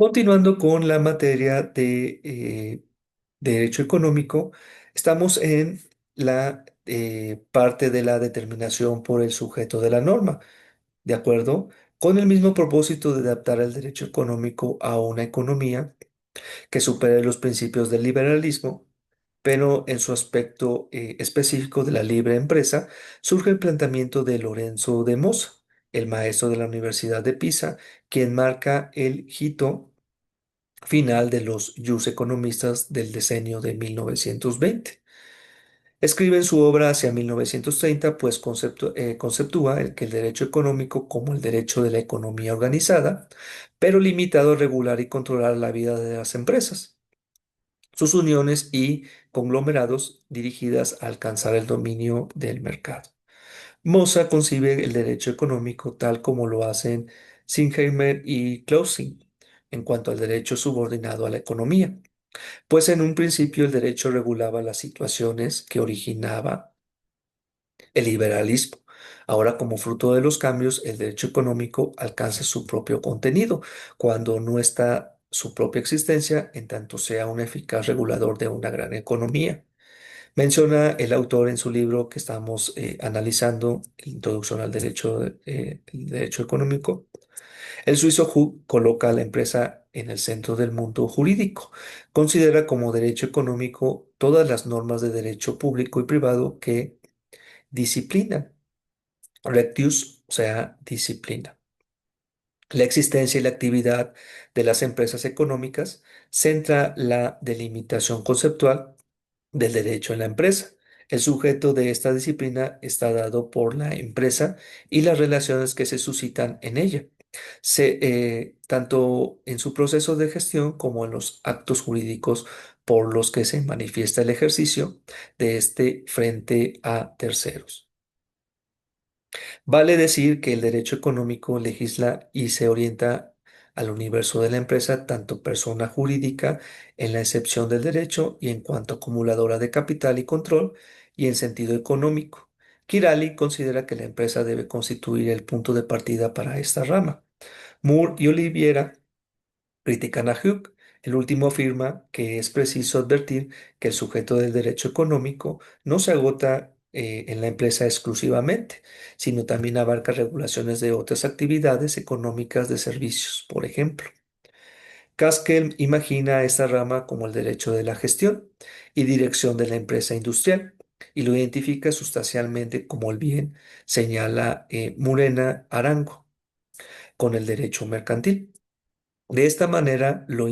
Continuando con la materia de derecho económico, estamos en la parte de la determinación por el sujeto de la norma, ¿de acuerdo? Con el mismo propósito de adaptar el derecho económico a una economía que supere los principios del liberalismo, pero en su aspecto específico de la libre empresa, surge el planteamiento de Lorenzo de Moza, el maestro de la Universidad de Pisa, quien marca el hito final de los Jus economistas del decenio de 1920. Escribe en su obra hacia 1930, pues conceptúa que el derecho económico como el derecho de la economía organizada, pero limitado a regular y controlar la vida de las empresas, sus uniones y conglomerados dirigidas a alcanzar el dominio del mercado. Moza concibe el derecho económico tal como lo hacen Singheimer y Clausing en cuanto al derecho subordinado a la economía. Pues en un principio el derecho regulaba las situaciones que originaba el liberalismo. Ahora, como fruto de los cambios, el derecho económico alcanza su propio contenido, cuando no está su propia existencia, en tanto sea un eficaz regulador de una gran economía. Menciona el autor en su libro que estamos analizando, Introducción al el derecho económico. El suizo Hu coloca a la empresa en el centro del mundo jurídico. Considera como derecho económico todas las normas de derecho público y privado que disciplinan. Rectius, o sea, disciplina. La existencia y la actividad de las empresas económicas centra la delimitación conceptual del derecho en la empresa. El sujeto de esta disciplina está dado por la empresa y las relaciones que se suscitan en ella, tanto en su proceso de gestión como en los actos jurídicos por los que se manifiesta el ejercicio de este frente a terceros. Vale decir que el derecho económico legisla y se orienta al universo de la empresa, tanto persona jurídica en la excepción del derecho y en cuanto acumuladora de capital y control, y en sentido económico. Kirali considera que la empresa debe constituir el punto de partida para esta rama. Moore y Oliviera critican a Hugh. El último afirma que es preciso advertir que el sujeto del derecho económico no se agota en la empresa exclusivamente, sino también abarca regulaciones de otras actividades económicas de servicios, por ejemplo. Gaskell imagina esta rama como el derecho de la gestión y dirección de la empresa industrial y lo identifica sustancialmente como el bien, señala Murena Arango, con el derecho mercantil. De esta manera lo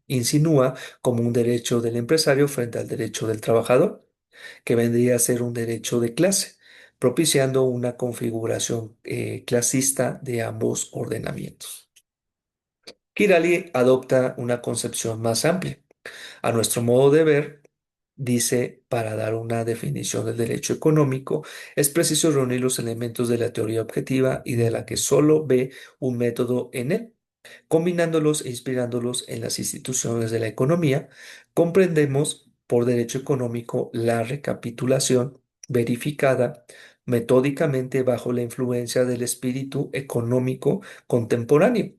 insinúa como un derecho del empresario frente al derecho del trabajador, que vendría a ser un derecho de clase, propiciando una configuración clasista de ambos ordenamientos. Kirali adopta una concepción más amplia. A nuestro modo de ver, dice, para dar una definición del derecho económico, es preciso reunir los elementos de la teoría objetiva y de la que solo ve un método en él. Combinándolos e inspirándolos en las instituciones de la economía, comprendemos por derecho económico la recapitulación verificada metódicamente bajo la influencia del espíritu económico contemporáneo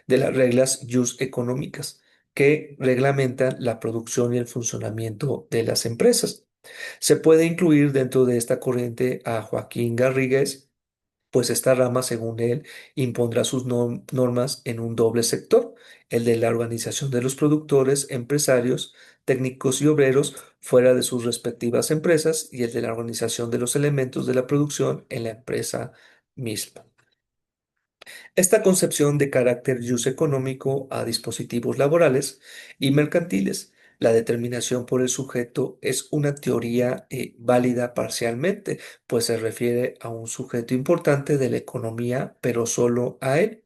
de las reglas jus económicas que reglamentan la producción y el funcionamiento de las empresas. Se puede incluir dentro de esta corriente a Joaquín Garrigues, pues esta rama, según él, impondrá sus normas en un doble sector, el de la organización de los productores, empresarios, técnicos y obreros fuera de sus respectivas empresas y el de la organización de los elementos de la producción en la empresa misma. Esta concepción de carácter económico a dispositivos laborales y mercantiles. La determinación por el sujeto es una teoría válida parcialmente, pues se refiere a un sujeto importante de la economía, pero solo a él.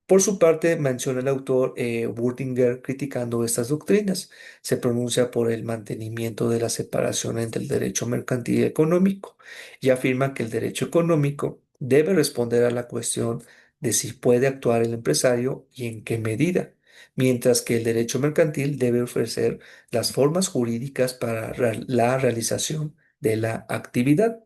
Por su parte, menciona el autor Würdinger criticando estas doctrinas. Se pronuncia por el mantenimiento de la separación entre el derecho mercantil y económico y afirma que el derecho económico debe responder a la cuestión de si puede actuar el empresario y en qué medida, mientras que el derecho mercantil debe ofrecer las formas jurídicas para la realización de la actividad.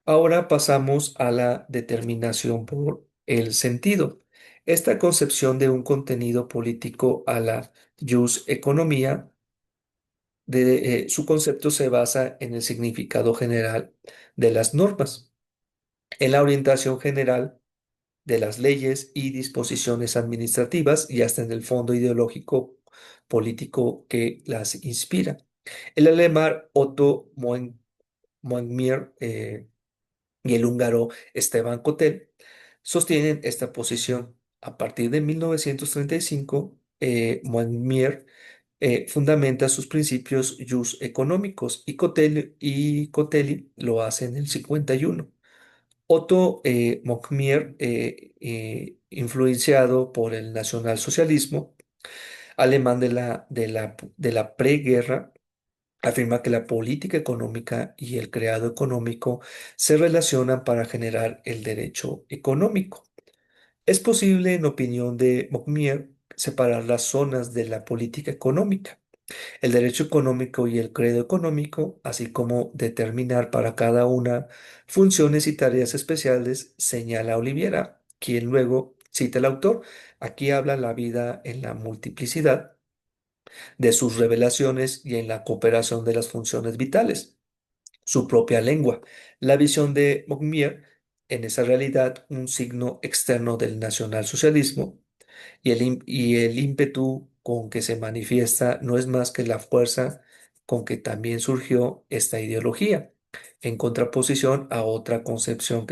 Ahora pasamos a la determinación por el sentido. Esta concepción de un contenido político a la jus economía, su concepto se basa en el significado general de las normas, en la orientación general de las leyes y disposiciones administrativas y hasta en el fondo ideológico político que las inspira. El alemán Otto Moengmier y el húngaro Esteban Kotel sostienen esta posición. A partir de 1935, Moengmier fundamenta sus principios jus económicos y Cotelli lo hace en el 51. Otto Mockmier, influenciado por el nacionalsocialismo alemán de la preguerra, afirma que la política económica y el creado económico se relacionan para generar el derecho económico. Es posible, en opinión de Mockmier, separar las zonas de la política económica, el derecho económico y el credo económico, así como determinar para cada una funciones y tareas especiales, señala Oliviera, quien luego cita al autor. Aquí habla la vida en la multiplicidad de sus revelaciones y en la cooperación de las funciones vitales, su propia lengua. La visión de Mogmier en esa realidad, un signo externo del nacionalsocialismo, y el ímpetu con que se manifiesta no es más que la fuerza con que también surgió esta ideología, en contraposición a otra concepción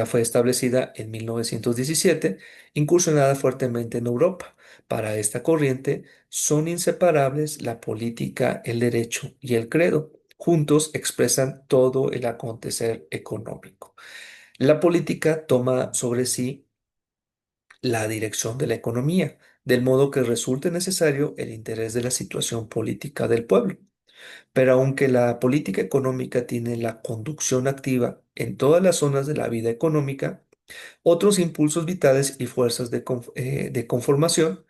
fue establecida en 1917, incursionada fuertemente en Europa. Para esta corriente son inseparables la política, el derecho y el credo. Juntos expresan todo el acontecer económico. La política toma sobre sí la dirección de la economía, del modo que resulte necesario el interés de la situación política del pueblo. Pero aunque la política económica tiene la conducción activa en todas las zonas de la vida económica, otros impulsos vitales y fuerzas de conformación,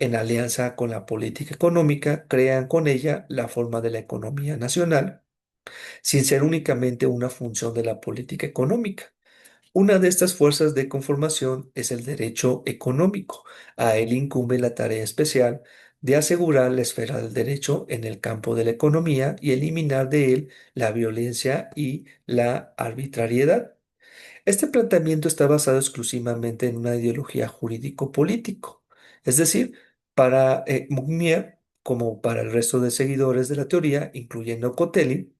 en alianza con la política económica, crean con ella la forma de la economía nacional, sin ser únicamente una función de la política económica. Una de estas fuerzas de conformación es el derecho económico. A él incumbe la tarea especial de asegurar la esfera del derecho en el campo de la economía y eliminar de él la violencia y la arbitrariedad. Este planteamiento está basado exclusivamente en una ideología jurídico-político. Es decir, para Mugnier, como para el resto de seguidores de la teoría, incluyendo Cotelli,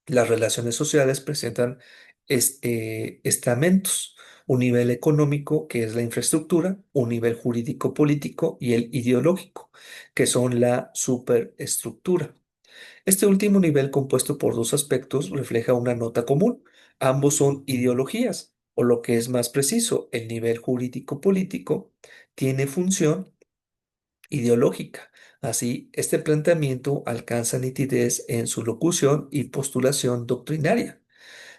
las relaciones sociales presentan estamentos, un nivel económico, que es la infraestructura, un nivel jurídico-político y el ideológico, que son la superestructura. Este último nivel, compuesto por dos aspectos, refleja una nota común. Ambos son ideologías, o lo que es más preciso, el nivel jurídico-político tiene función ideológica. Así, este planteamiento alcanza nitidez en su locución y postulación doctrinaria.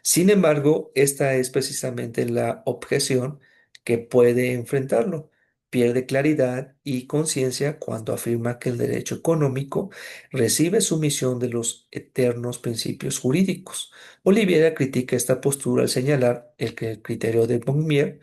Sin embargo, esta es precisamente la objeción que puede enfrentarlo. Pierde claridad y conciencia cuando afirma que el derecho económico recibe su misión de los eternos principios jurídicos. Oliveira critica esta postura al señalar que el criterio de Beaumier,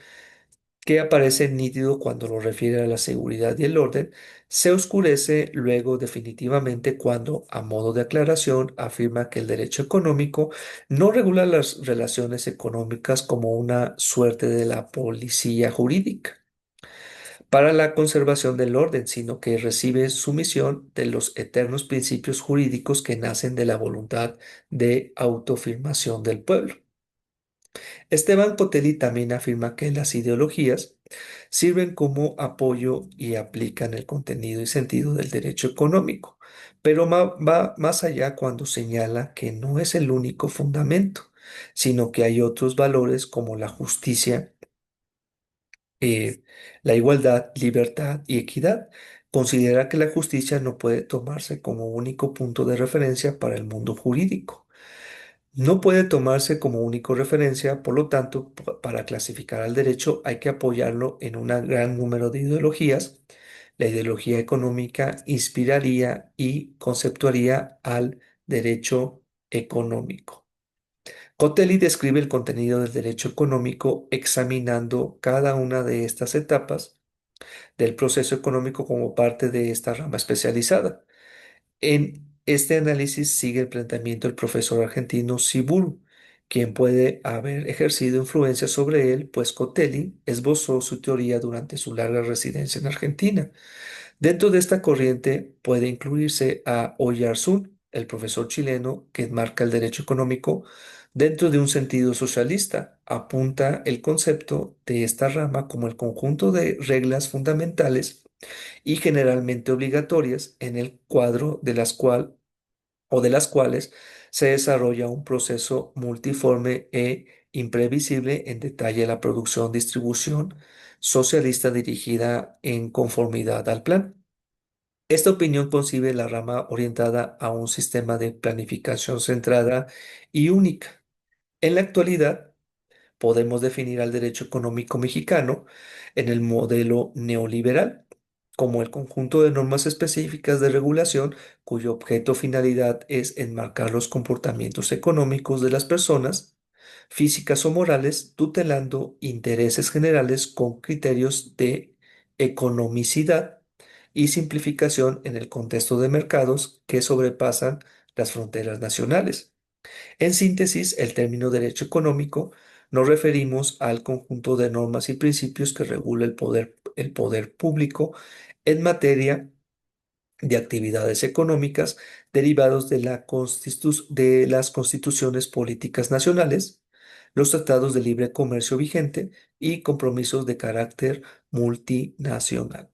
que aparece nítido cuando lo refiere a la seguridad y el orden, se oscurece luego definitivamente cuando, a modo de aclaración, afirma que el derecho económico no regula las relaciones económicas como una suerte de la policía jurídica para la conservación del orden, sino que recibe su misión de los eternos principios jurídicos que nacen de la voluntad de autoafirmación del pueblo. Esteban Cotelli también afirma que las ideologías sirven como apoyo y aplican el contenido y sentido del derecho económico, pero va más allá cuando señala que no es el único fundamento, sino que hay otros valores como la justicia, eh, la igualdad, libertad y equidad. Considera que la justicia no puede tomarse como único punto de referencia para el mundo jurídico. No puede tomarse como único referencia, por lo tanto, para clasificar al derecho hay que apoyarlo en un gran número de ideologías. La ideología económica inspiraría y conceptuaría al derecho económico. Cotelli describe el contenido del derecho económico examinando cada una de estas etapas del proceso económico como parte de esta rama especializada. En este análisis sigue el planteamiento del profesor argentino Ciburu, quien puede haber ejercido influencia sobre él, pues Cotelli esbozó su teoría durante su larga residencia en Argentina. Dentro de esta corriente puede incluirse a Oyarzún, el profesor chileno que enmarca el derecho económico dentro de un sentido socialista. Apunta el concepto de esta rama como el conjunto de reglas fundamentales y generalmente obligatorias en el cuadro de las cuales se desarrolla un proceso multiforme e imprevisible en detalle la producción, distribución socialista dirigida en conformidad al plan. Esta opinión concibe la rama orientada a un sistema de planificación centrada y única. En la actualidad, podemos definir al derecho económico mexicano en el modelo neoliberal como el conjunto de normas específicas de regulación cuyo objeto o finalidad es enmarcar los comportamientos económicos de las personas, físicas o morales, tutelando intereses generales con criterios de economicidad y simplificación en el contexto de mercados que sobrepasan las fronteras nacionales. En síntesis, el término derecho económico nos referimos al conjunto de normas y principios que regula el poder público en materia de actividades económicas derivados de de las constituciones políticas nacionales, los tratados de libre comercio vigente y compromisos de carácter multinacional.